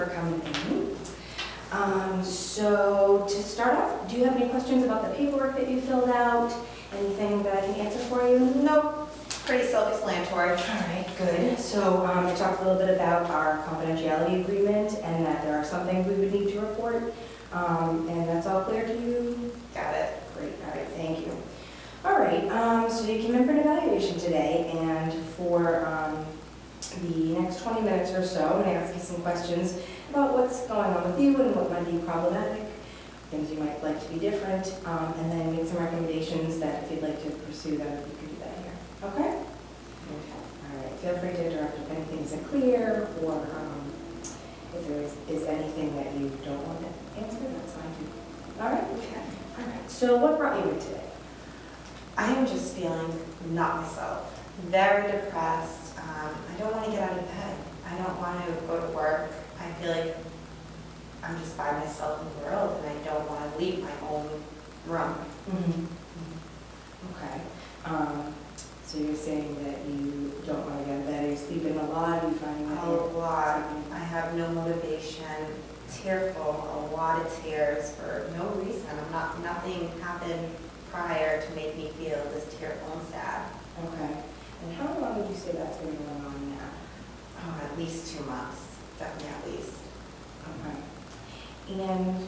for coming in. So to start off, do you have any questions about the paperwork that you filled out? Anything that I can answer for you? Nope, pretty self-explanatory. All right, good. So I talked a little bit about our confidentiality agreement and that there are some things we would need to report. And that's all clear to you? Got it. Great, all right, thank you. All right, so you came in for an evaluation today, and for the next 20 minutes or so, I'm going to ask you some questions about what's going on with you and what might be problematic, things you might like to be different, and then make some recommendations that if you'd like to pursue them, you can do that here. Okay? Okay. All right, feel free to interrupt if anything isn't clear, or if there is anything that you don't want to answer, that's fine too. All right? Okay. All right, so what brought you in today? I am just feeling not myself. Very depressed. I don't want to get out of bed. I don't want to go to work. I feel like I'm just by myself in the world, and I don't want to leave my own room. Mm-hmm. Okay. So you're saying that you don't want to get out of bed. Are you sleeping a lot? Are you finding that A lot. I have no motivation. Tearful. A lot of tears for no reason. Nothing happened prior to make me feel this tearful and sad. Okay. And how long would you say that's been going on now? Oh, at least 2 months. Definitely at least. Okay. And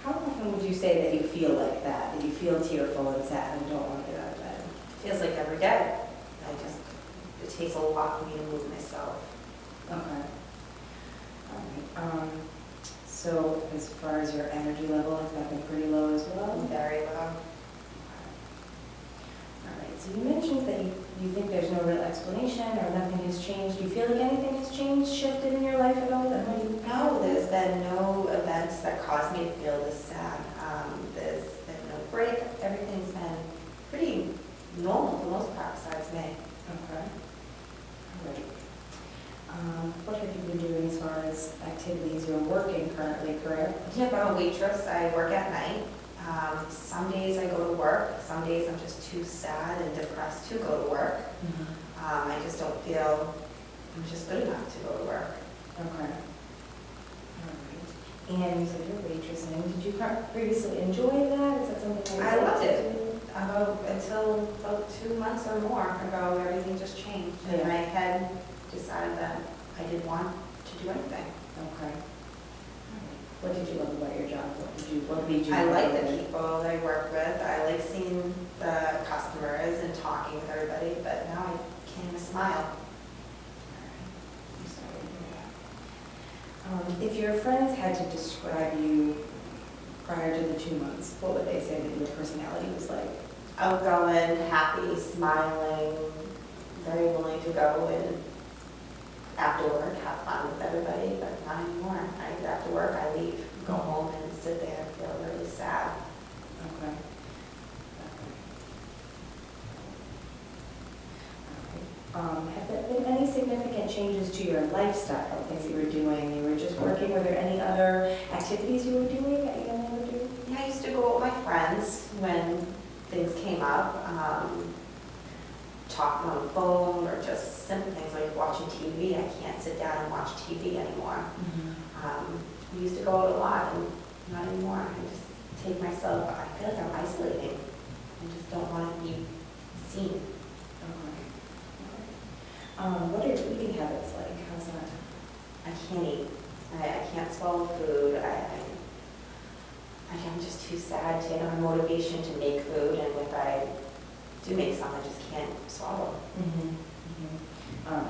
how often would you say that you feel like that? That you feel tearful and sad and don't want to get out of bed? Feels like every day. It takes a lot for me to move myself. Okay. All right. So as far as your energy level, has that been pretty low as well? Very low. All right. So you mentioned that you think there's no real explanation or nothing has changed. Do you feel like anything has changed, shifted in your life at all? No, there's been no events that caused me to feel this sad. There's been no break. Everything's been pretty normal for the most part besides me. Okay. All right. What have you been doing as far as activities? You're working currently, correct? Yep, I'm a waitress. I work at night. Some days I go to work. Some days I'm just too sad and depressed to go to work. Mm-hmm. I just don't feel I'm just good enough to go to work. Okay. All right. And you said you're waitressing. Did you previously enjoy that? Is that something I loved it. Until about 2 months or more ago, everything just changed. Yeah. And my head decided that I didn't want to do anything. Okay. What did you love about your job? What made you? I like the people that I work with. I like seeing the customers and talking with everybody, but now I can't even smile. I'm sorry to hear that. If your friends had to describe you prior to the 2 months, what would they say that your personality was like? Outgoing, happy, smiling, very willing to go and after work have fun with everybody, but not anymore. After work I leave, go home and sit there and feel really sad. Okay. Have there been any significant changes to your lifestyle, things that you were doing? You were just working. Were there any other activities you were doing that you no longer do? Yeah, I used to go with my friends when things came up, talking on the phone or just simple things like watching TV. I can't sit down and watch TV anymore. We used to go out a lot, and not anymore. I just take myself, I feel like I'm isolating. I just don't want to be seen. What are your eating habits like? How's that? I can't eat. I can't swallow food. I'm just too sad to have motivation to make food, and if I do make some, I just can't swallow.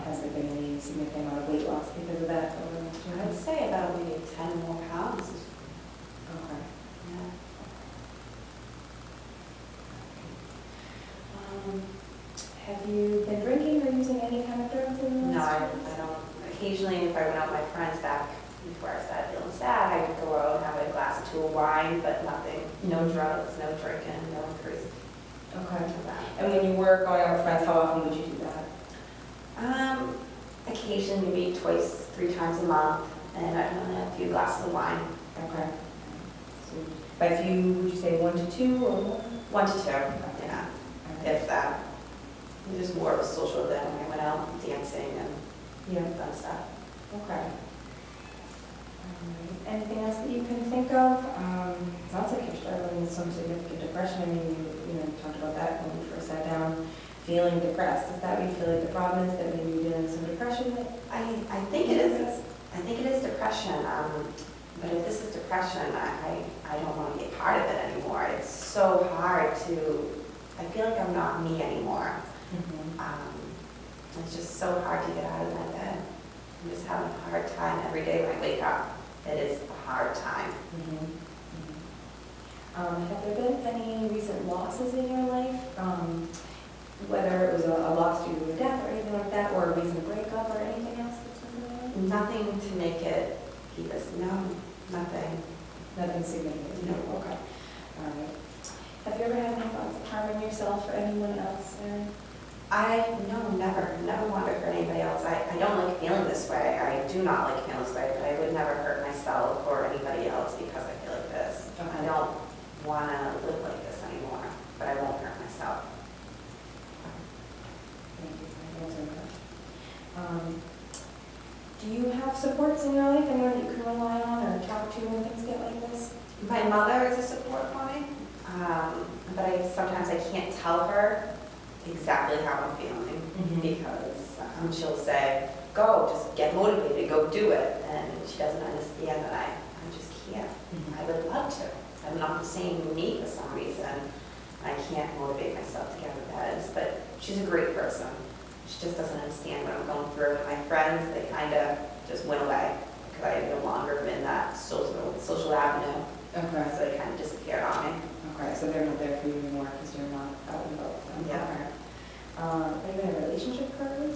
Has there been any significant amount of weight loss because of that over the last year? I'd say about maybe 10 more pounds. Okay. Yeah. Have you been drinking or using any kind of drugs in the No, last I don't. Occasionally, if I went out with my friends back before I started feeling sad, I would go out and have a glass or two of wine, but nothing, no drugs, no drinking, no increase. Okay. And when you were going out with friends, how often would you do that? Occasionally, maybe twice, 3 times a month, and I'd have a few glasses of wine. Okay. So by few, would you say 1 to 2 or more? 1 to 2, yeah, if that. It was more of a social event when I went out dancing and fun stuff. Okay. Anything else that you can think of? Sounds like you're struggling with some significant depression. I mean, you talked about that when we first sat down, feeling depressed. Is that what you feel like the problem is, that maybe you're dealing with some depression? I think it is. I think it is depression. But if this is depression, I don't want to be a part of it anymore. It's so hard to, I feel like I'm not me anymore. It's just so hard to get out of my bed. I'm just having a hard time every day when I wake up. It is a hard time. Have there been any recent losses in your life? Whether it was a loss due to a death or anything like that, or a recent breakup or anything else that's been going on? Nothing to make it keep us, no, nothing. Nothing significant? No. Okay. All right. Have you ever had any thoughts of harming yourself or anyone else, Erin? No, never want to hurt anybody else. I don't like feeling this way. I do not like feeling this way, but I would never hurt myself or anybody else because I feel like this. Okay. I don't want to live like this anymore, but I won't hurt myself. Thank you for answering that. Do you have supports in your life, anyone that you can rely on or talk to when things get like this? My mother is a support for me, but sometimes I can't tell her exactly how I'm feeling because she'll say, go, just get motivated, go do it. And she doesn't understand that I just can't. I would love to. I'm not the same me for some reason. I can't motivate myself to get out of bed, but she's a great person. She just doesn't understand what I'm going through. And my friends, they kind of just went away because I no longer am in that social avenue. Okay. So they kind of disappeared on me. Okay, so they're not there for you anymore because you're not out and about with them. Yeah. Okay. Are you in a relationship currently?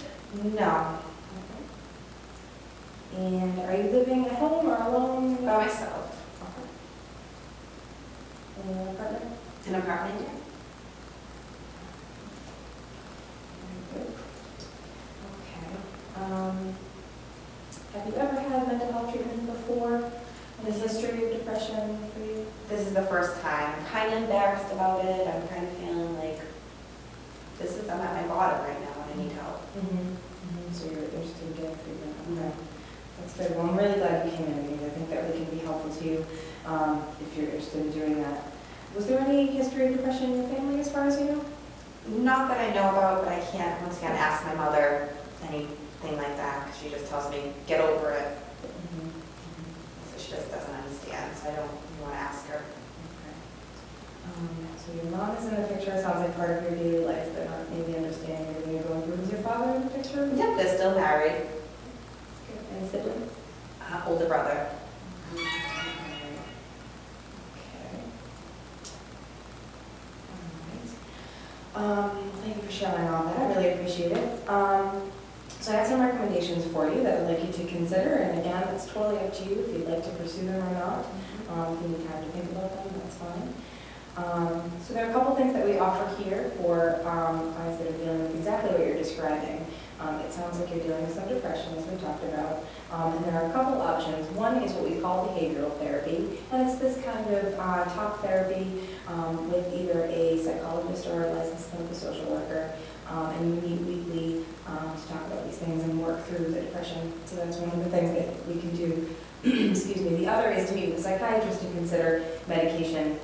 No. Okay. And are you living at home or alone? By myself. Okay. In an apartment? An apartment, yeah. Very good. Okay. Have you ever had mental health treatment before? And a history of depression for you? This is the first time. I'm kind of embarrassed about it. I'm kind of feeling like I'm at my bottom right now and I need help. So you're interested in getting treatment? Okay. That's good. Well, I'm really glad you came in because I think that really can be helpful to you if you're interested in doing that. Was there any history of depression in your family as far as you know? Not that I know about, but I can't, once again, ask my mother anything like that because she just tells me, get over it. So she just doesn't understand, so I don't want to ask her. So your mom is in the picture. Sounds like part of your daily life, but not maybe understanding everything you're going through. Is your father in the picture? Yep, they're still married. Good. Any siblings? Older brother. Okay. All right. Thank you for sharing all that. I really appreciate it. So I have some recommendations for you that I'd like you to consider. And again, it's totally up to you if you'd like to pursue them or not. If you need time to think about them, that's fine. So there are a couple things that we offer here for clients that are dealing with exactly what you're describing. It sounds like you're dealing with some depression, as we talked about. And there are a couple options. One is what we call behavioral therapy, and it's this kind of talk therapy with either a psychologist or a licensed clinical social worker. And we meet weekly to talk about these things and work through the depression. So that's one of the things that we can do. Excuse me. The other is to meet with a psychiatrist to consider medication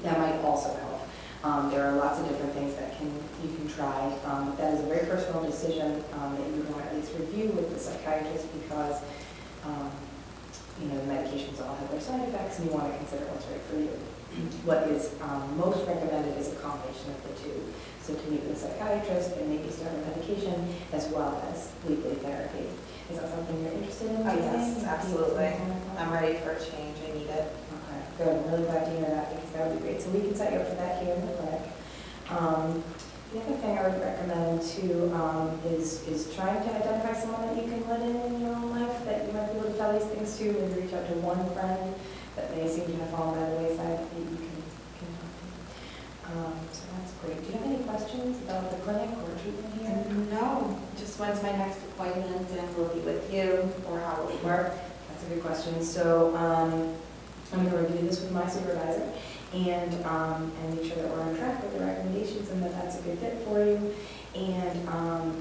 that might also help. There are lots of different things that you can try. That is a very personal decision that you want to at least review with the psychiatrist because the medications all have their side effects and you want to consider what's right for you. What is most recommended is a combination of the two. So to meet with a psychiatrist and maybe start a medication as well as weekly therapy. Is that something you're interested in? Oh, yes, absolutely. I'm ready for a change. I need it. Okay, good. I'm really glad to hear that because that would be great. So we can set you up for that here in the clinic. The other thing I would recommend too is trying to identify someone that you can let in your own life that you might be able to tell these things to, and reach out to one friend that may seem to have fallen by the wayside that you can talk to. So that's great. Do you have any questions about the clinic or treatment here? No, just when's my next appointment and will it be with you or how will it work? That's a good question. So I'm going to review this with my supervisor and make sure that we're on track with the recommendations and that that's a good fit for you. And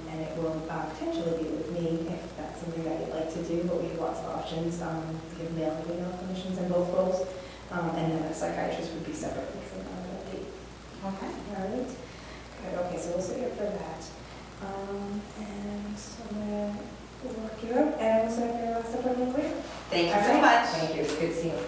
it will potentially be with me if that's something that you'd like to do, but we have lots of options. We have male and female clinicians in both roles, and then a psychiatrist would be separately from that. Okay. All right. Good. Okay, so we'll set you up for that. And so I'm going to work you up, and we'll set up your last appointment later. Thank you All so right. much. Thank you. It's good seeing you.